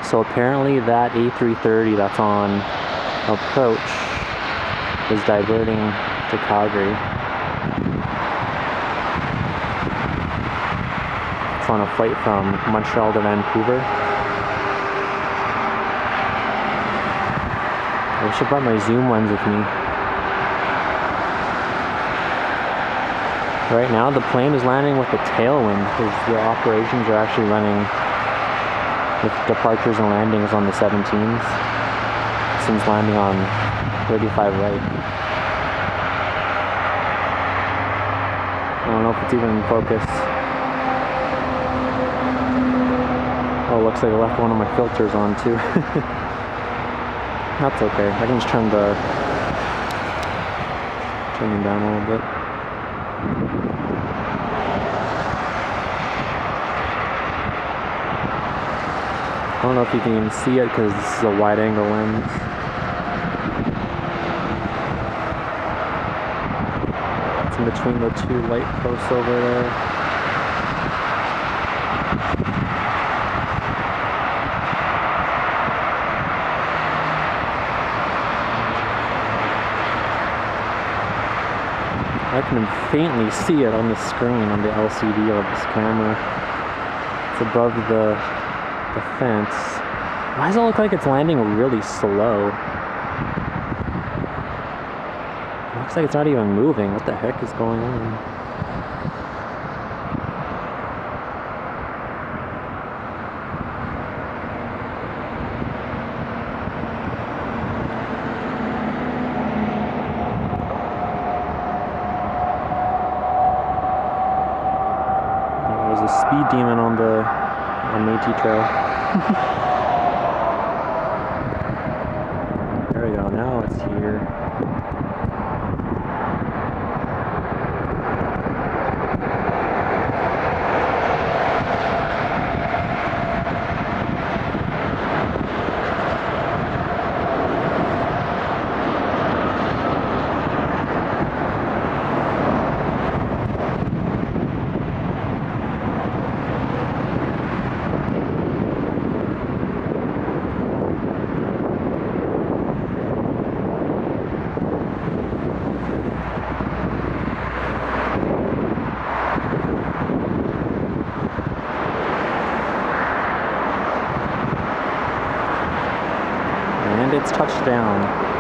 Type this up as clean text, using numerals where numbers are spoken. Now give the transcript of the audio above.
So apparently that A330 that's on approach is diverting to Calgary. It's on a flight from Montreal to Vancouver. I should have brought my zoom lens with me. Right now the plane is landing with a tailwind because the operations are actually running with departures and landings on the 17s. Since landing on 35 right. I don't know if it's even in focus. Oh, looks like I left one of my filters on too. That's okay. I can just turn them down a little bit. I don't know if you can even see it because this is a wide angle lens. It's in between the two light posts over there. I can faintly see it on the screen on the LCD of this camera. It's above the fence. Why does it look like it's landing really slow? It looks like it's not even moving. What the heck is going on? There's a speed demon on the Métis Trail. There we go, now it's here. And it's touchdown.